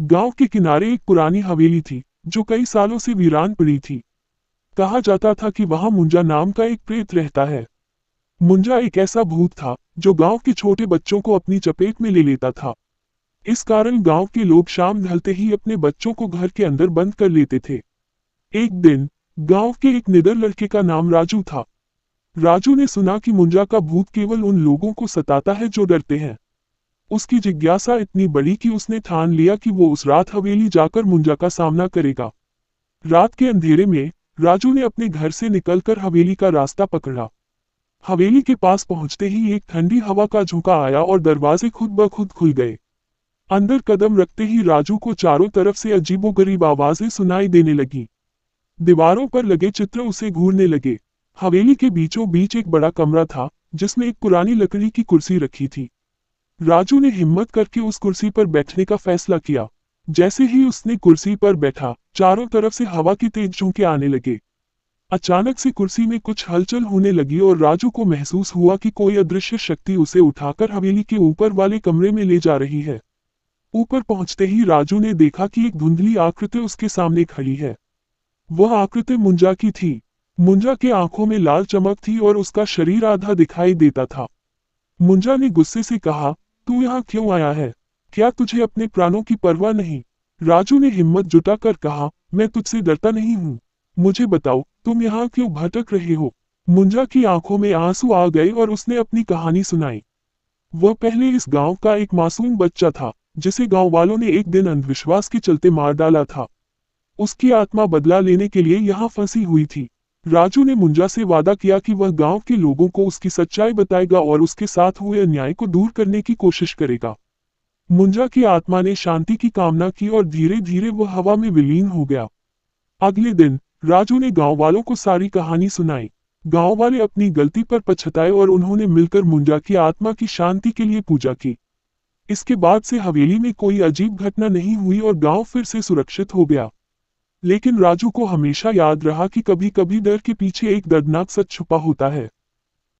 गांव के किनारे एक पुरानी हवेली थी जो कई सालों से वीरान पड़ी थी। कहा जाता था कि वहां मुंजा नाम का एक प्रेत रहता है। मुंजा एक ऐसा भूत था जो गांव के छोटे बच्चों को अपनी चपेट में ले लेता था। इस कारण गांव के लोग शाम ढलते ही अपने बच्चों को घर के अंदर बंद कर लेते थे। एक दिन गांव के एक निडर लड़के का नाम राजू था। राजू ने सुना कि मुंजा का भूत केवल उन लोगों को सताता है जो डरते हैं। उसकी जिज्ञासा इतनी बड़ी कि उसने ठान लिया कि वो उस रात हवेली जाकर मुंजा का सामना करेगा। रात के अंधेरे में राजू ने अपने घर से निकलकर हवेली का रास्ता पकड़ा। हवेली के पास पहुंचते ही एक ठंडी हवा का झोंका आया और दरवाजे खुद ब खुद खुल गए। अंदर कदम रखते ही राजू को चारों तरफ से अजीबोगरीब आवाजें सुनाई देने लगी। दीवारों पर लगे चित्र उसे घूरने लगे। हवेली के बीचों बीच एक बड़ा कमरा था जिसमें एक पुरानी लकड़ी की कुर्सी रखी थी। राजू ने हिम्मत करके उस कुर्सी पर बैठने का फैसला किया। जैसे ही उसने कुर्सी पर बैठा, चारों तरफ से हवा की तेज झोंके आने लगे। अचानक से कुर्सी में कुछ हलचल होने लगी और राजू को महसूस हुआ कि कोई अदृश्य शक्ति उसे उठाकर हवेली के ऊपर वाले कमरे में ले जा रही है। ऊपर पहुंचते ही राजू ने देखा कि एक धुंधली आकृति उसके सामने खड़ी है। वह आकृति मुंजा की थी। मुंजा के आंखों में लाल चमक थी और उसका शरीर आधा दिखाई देता था। मुंजा ने गुस्से से कहा, तू यहाँ क्यों आया है? क्या तुझे अपने प्राणों की परवाह नहीं? राजू ने हिम्मत जुटाकर कहा, मैं तुझसे डरता नहीं हूँ। मुझे बताओ, तुम यहाँ क्यों भटक रहे हो? मुंजा की आंखों में आंसू आ गए और उसने अपनी कहानी सुनाई। वह पहले इस गांव का एक मासूम बच्चा था जिसे गांव वालों ने एक दिन अंधविश्वास के चलते मार डाला था। उसकी आत्मा बदला लेने के लिए यहाँ फंसी हुई थी। राजू ने मुंजा से वादा किया कि वह गांव के लोगों को उसकी सच्चाई बताएगा और उसके साथ हुए अन्याय को दूर करने की कोशिश करेगा। मुंजा की आत्मा ने शांति की कामना की और धीरे धीरे वह हवा में विलीन हो गया। अगले दिन राजू ने गांव वालों को सारी कहानी सुनाई। गांव वाले अपनी गलती पर पछताए और उन्होंने मिलकर मुंजा की आत्मा की शांति के लिए पूजा की। इसके बाद से हवेली में कोई अजीब घटना नहीं हुई और गांव फिर से सुरक्षित हो गया। लेकिन राजू को हमेशा याद रहा कि कभी कभी डर के पीछे एक दर्दनाक सच छुपा होता है।